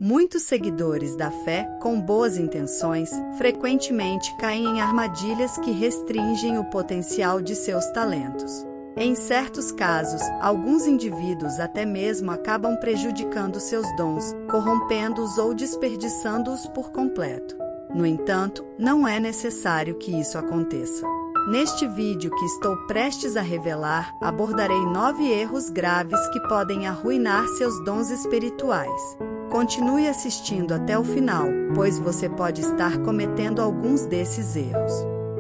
Muitos seguidores da fé, com boas intenções, frequentemente caem em armadilhas que restringem o potencial de seus talentos. Em certos casos, alguns indivíduos até mesmo acabam prejudicando seus dons, corrompendo-os ou desperdiçando-os por completo. No entanto, não é necessário que isso aconteça. Neste vídeo que estou prestes a revelar, abordarei 9 erros graves que podem arruinar seus dons espirituais. Continue assistindo até o final, pois você pode estar cometendo alguns desses erros.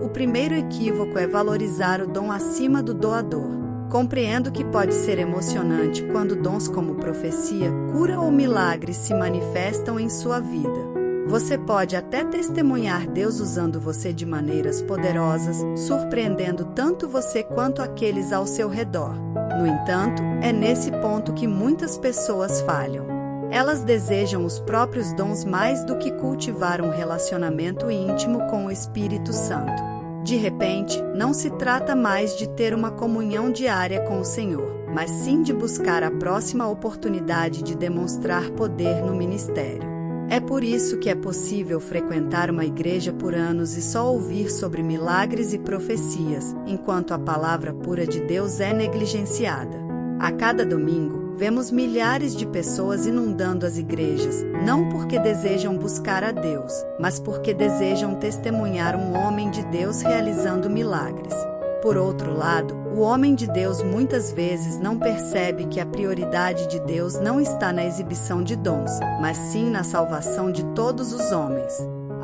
O primeiro equívoco é valorizar o dom acima do doador. Compreendo que pode ser emocionante quando dons como profecia, cura ou milagres se manifestam em sua vida. Você pode até testemunhar Deus usando você de maneiras poderosas, surpreendendo tanto você quanto aqueles ao seu redor. No entanto, é nesse ponto que muitas pessoas falham. Elas desejam os próprios dons mais do que cultivar um relacionamento íntimo com o Espírito Santo. De repente, não se trata mais de ter uma comunhão diária com o Senhor, mas sim de buscar a próxima oportunidade de demonstrar poder no ministério. É por isso que é possível frequentar uma igreja por anos e só ouvir sobre milagres e profecias, enquanto a palavra pura de Deus é negligenciada. A cada domingo, vemos milhares de pessoas inundando as igrejas, não porque desejam buscar a Deus, mas porque desejam testemunhar um homem de Deus realizando milagres. Por outro lado, o homem de Deus muitas vezes não percebe que a prioridade de Deus não está na exibição de dons, mas sim na salvação de todos os homens.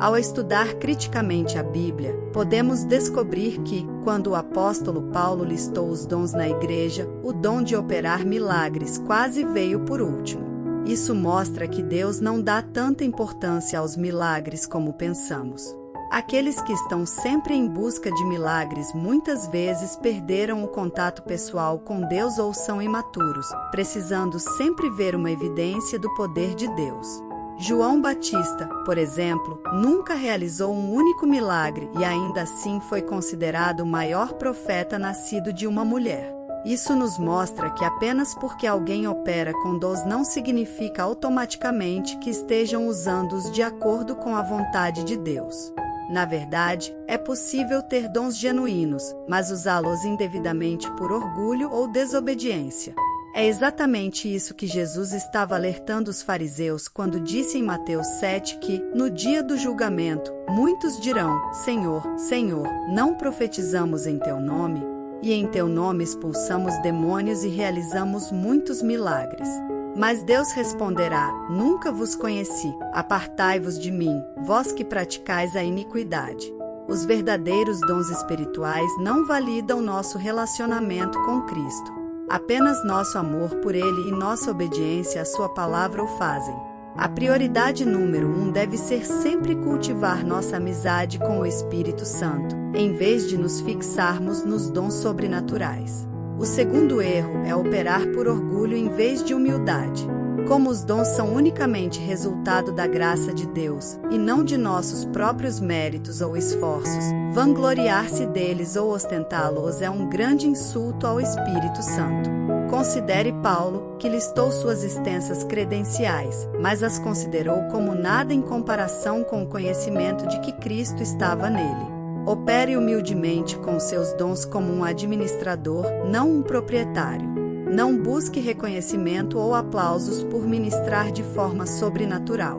Ao estudar criticamente a Bíblia, podemos descobrir que, quando o apóstolo Paulo listou os dons na igreja, o dom de operar milagres quase veio por último. Isso mostra que Deus não dá tanta importância aos milagres como pensamos. Aqueles que estão sempre em busca de milagres muitas vezes perderam o contato pessoal com Deus ou são imaturos, precisando sempre ver uma evidência do poder de Deus. João Batista, por exemplo, nunca realizou um único milagre e ainda assim foi considerado o maior profeta nascido de uma mulher. Isso nos mostra que apenas porque alguém opera com dons não significa automaticamente que estejam usando-os de acordo com a vontade de Deus. Na verdade, é possível ter dons genuínos, mas usá-los indevidamente por orgulho ou desobediência. É exatamente isso que Jesus estava alertando os fariseus quando disse em Mateus 7 que, no dia do julgamento, muitos dirão: Senhor, Senhor, não profetizamos em Teu nome? E em Teu nome expulsamos demônios e realizamos muitos milagres. Mas Deus responderá: Nunca vos conheci, apartai-vos de mim, vós que praticais a iniquidade. Os verdadeiros dons espirituais não validam nosso relacionamento com Cristo. Apenas nosso amor por Ele e nossa obediência à Sua palavra o fazem. A prioridade número 1 deve ser sempre cultivar nossa amizade com o Espírito Santo, em vez de nos fixarmos nos dons sobrenaturais. O segundo erro é operar por orgulho em vez de humildade. Como os dons são unicamente resultado da graça de Deus, e não de nossos próprios méritos ou esforços, vangloriar-se deles ou ostentá-los é um grande insulto ao Espírito Santo. Considere Paulo, que listou suas extensas credenciais, mas as considerou como nada em comparação com o conhecimento de que Cristo estava nele. Opere humildemente com seus dons como um administrador, não um proprietário. Não busque reconhecimento ou aplausos por ministrar de forma sobrenatural.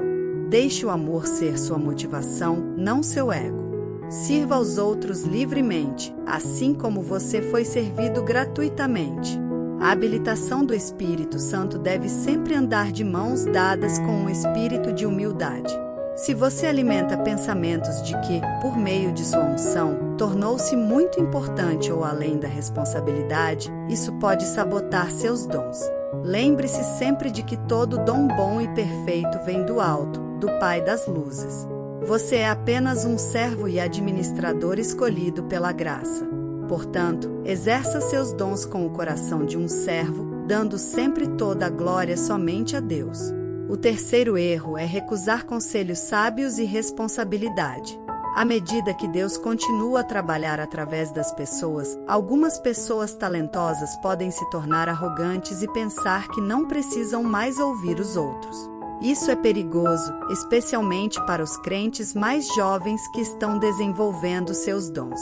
Deixe o amor ser sua motivação, não seu ego. Sirva aos outros livremente, assim como você foi servido gratuitamente. A habilitação do Espírito Santo deve sempre andar de mãos dadas com um espírito de humildade. Se você alimenta pensamentos de que, por meio de sua unção, tornou-se muito importante ou além da responsabilidade, isso pode sabotar seus dons. Lembre-se sempre de que todo dom bom e perfeito vem do alto, do Pai das luzes. Você é apenas um servo e administrador escolhido pela graça. Portanto, exerça seus dons com o coração de um servo, dando sempre toda a glória somente a Deus. O terceiro erro é recusar conselhos sábios e responsabilidade. À medida que Deus continua a trabalhar através das pessoas, algumas pessoas talentosas podem se tornar arrogantes e pensar que não precisam mais ouvir os outros. Isso é perigoso, especialmente para os crentes mais jovens que estão desenvolvendo seus dons.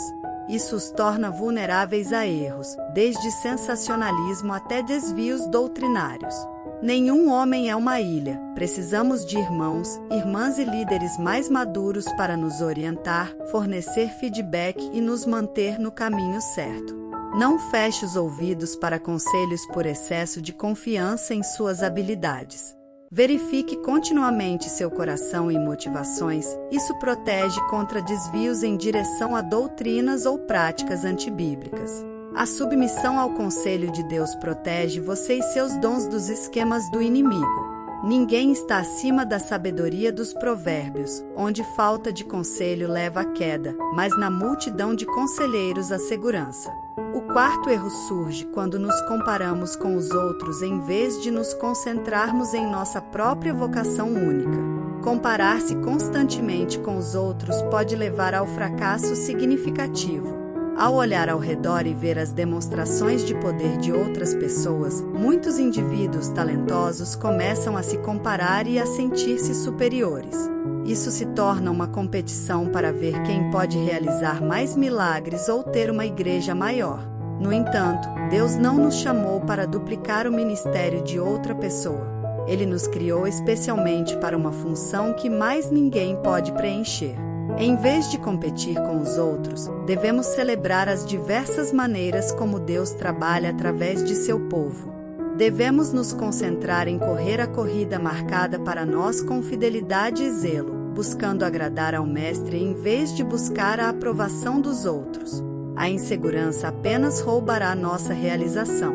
Isso os torna vulneráveis a erros, desde sensacionalismo até desvios doutrinários. Nenhum homem é uma ilha. Precisamos de irmãos, irmãs e líderes mais maduros para nos orientar, fornecer feedback e nos manter no caminho certo. Não feche os ouvidos para conselhos por excesso de confiança em suas habilidades. Verifique continuamente seu coração e motivações. Isso protege contra desvios em direção a doutrinas ou práticas antibíblicas. A submissão ao conselho de Deus protege você e seus dons dos esquemas do inimigo. Ninguém está acima da sabedoria dos provérbios, onde falta de conselho leva à queda, mas na multidão de conselheiros a segurança. O quarto erro surge quando nos comparamos com os outros em vez de nos concentrarmos em nossa própria vocação única. Comparar-se constantemente com os outros pode levar ao fracasso significativo. Ao olhar ao redor e ver as demonstrações de poder de outras pessoas, muitos indivíduos talentosos começam a se comparar e a sentir-se superiores. Isso se torna uma competição para ver quem pode realizar mais milagres ou ter uma igreja maior. No entanto, Deus não nos chamou para duplicar o ministério de outra pessoa. Ele nos criou especialmente para uma função que mais ninguém pode preencher. Em vez de competir com os outros, devemos celebrar as diversas maneiras como Deus trabalha através de seu povo. Devemos nos concentrar em correr a corrida marcada para nós com fidelidade e zelo, buscando agradar ao Mestre em vez de buscar a aprovação dos outros. A insegurança apenas roubará nossa realização.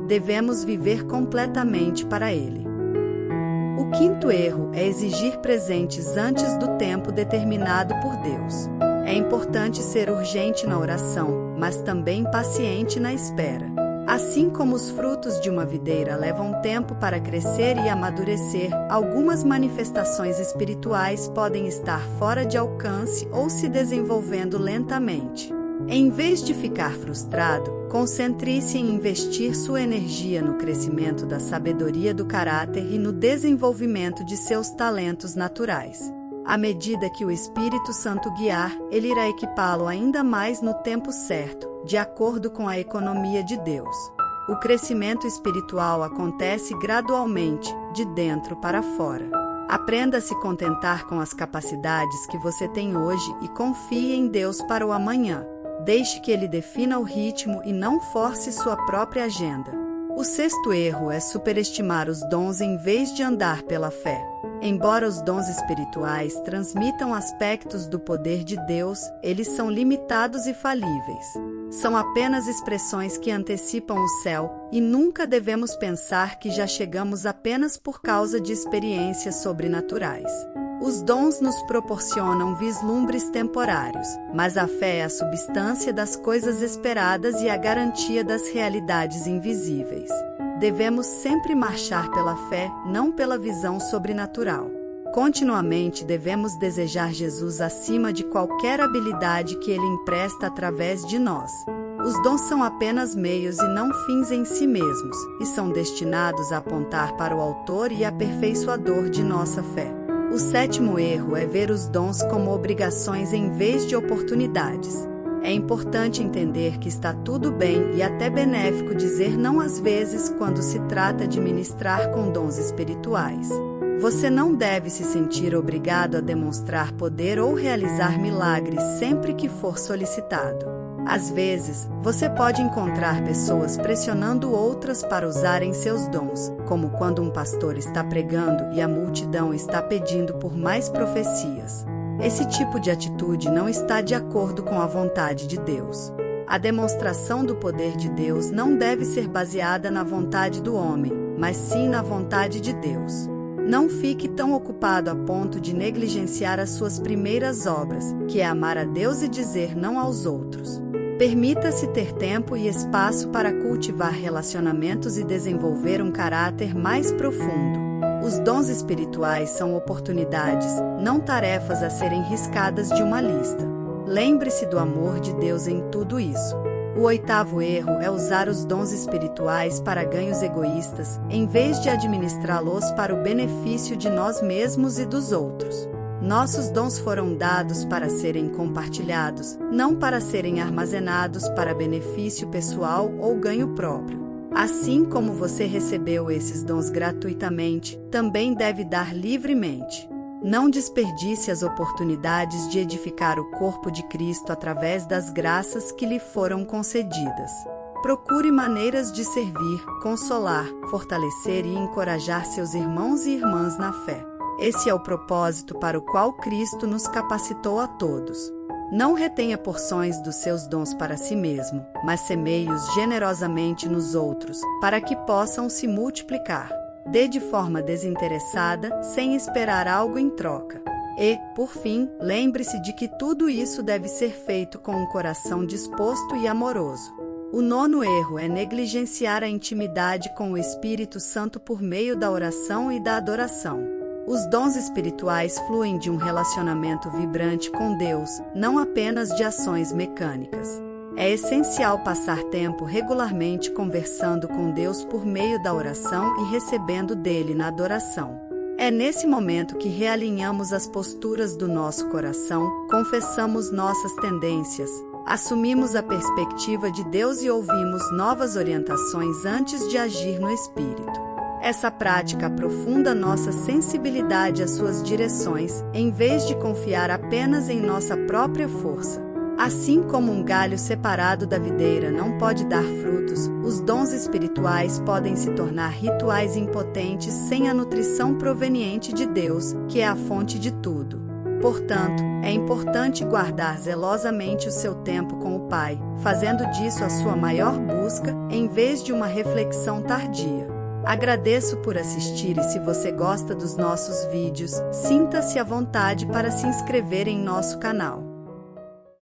Devemos viver completamente para Ele. O quinto erro é exigir presentes antes do tempo determinado por Deus. É importante ser urgente na oração, mas também paciente na espera. Assim como os frutos de uma videira levam tempo para crescer e amadurecer, algumas manifestações espirituais podem estar fora de alcance ou se desenvolvendo lentamente. Em vez de ficar frustrado, concentre-se em investir sua energia no crescimento da sabedoria do caráter e no desenvolvimento de seus talentos naturais. À medida que o Espírito Santo guiar, ele irá equipá-lo ainda mais no tempo certo, de acordo com a economia de Deus. O crescimento espiritual acontece gradualmente, de dentro para fora. Aprenda a se contentar com as capacidades que você tem hoje e confie em Deus para o amanhã. Deixe que Ele defina o ritmo e não force sua própria agenda. O sexto erro é superestimar os dons em vez de andar pela fé. Embora os dons espirituais transmitam aspectos do poder de Deus, eles são limitados e falíveis. São apenas expressões que antecipam o céu, e nunca devemos pensar que já chegamos apenas por causa de experiências sobrenaturais. Os dons nos proporcionam vislumbres temporários, mas a fé é a substância das coisas esperadas e a garantia das realidades invisíveis. Devemos sempre marchar pela fé, não pela visão sobrenatural. Continuamente devemos desejar Jesus acima de qualquer habilidade que Ele empresta através de nós. Os dons são apenas meios e não fins em si mesmos, e são destinados a apontar para o autor e aperfeiçoador de nossa fé. O sétimo erro é ver os dons como obrigações em vez de oportunidades. É importante entender que está tudo bem e até benéfico dizer não às vezes quando se trata de ministrar com dons espirituais. Você não deve se sentir obrigado a demonstrar poder ou realizar milagres sempre que for solicitado. Às vezes, você pode encontrar pessoas pressionando outras para usarem seus dons, como quando um pastor está pregando e a multidão está pedindo por mais profecias. Esse tipo de atitude não está de acordo com a vontade de Deus. A demonstração do poder de Deus não deve ser baseada na vontade do homem, mas sim na vontade de Deus. Não fique tão ocupado a ponto de negligenciar as suas primeiras obras, que é amar a Deus e dizer não aos outros. Permita-se ter tempo e espaço para cultivar relacionamentos e desenvolver um caráter mais profundo. Os dons espirituais são oportunidades, não tarefas a serem riscadas de uma lista. Lembre-se do amor de Deus em tudo isso. O oitavo erro é usar os dons espirituais para ganhos egoístas, em vez de administrá-los para o benefício de nós mesmos e dos outros. Nossos dons foram dados para serem compartilhados, não para serem armazenados para benefício pessoal ou ganho próprio. Assim como você recebeu esses dons gratuitamente, também deve dar livremente. Não desperdice as oportunidades de edificar o corpo de Cristo através das graças que lhe foram concedidas. Procure maneiras de servir, consolar, fortalecer e encorajar seus irmãos e irmãs na fé. Esse é o propósito para o qual Cristo nos capacitou a todos. Não retenha porções dos seus dons para si mesmo, mas semeie-os generosamente nos outros, para que possam se multiplicar. Dê de forma desinteressada, sem esperar algo em troca. E, por fim, lembre-se de que tudo isso deve ser feito com um coração disposto e amoroso. O nono erro é negligenciar a intimidade com o Espírito Santo por meio da oração e da adoração. Os dons espirituais fluem de um relacionamento vibrante com Deus, não apenas de ações mecânicas. É essencial passar tempo regularmente conversando com Deus por meio da oração e recebendo dele na adoração. É nesse momento que realinhamos as posturas do nosso coração, confessamos nossas tendências, assumimos a perspectiva de Deus e ouvimos novas orientações antes de agir no Espírito. Essa prática aprofunda nossa sensibilidade às suas direções, em vez de confiar apenas em nossa própria força. Assim como um galho separado da videira não pode dar frutos, os dons espirituais podem se tornar rituais impotentes sem a nutrição proveniente de Deus, que é a fonte de tudo. Portanto, é importante guardar zelosamente o seu tempo com o Pai, fazendo disso a sua maior busca, em vez de uma reflexão tardia. Agradeço por assistir e se você gosta dos nossos vídeos, sinta-se à vontade para se inscrever em nosso canal.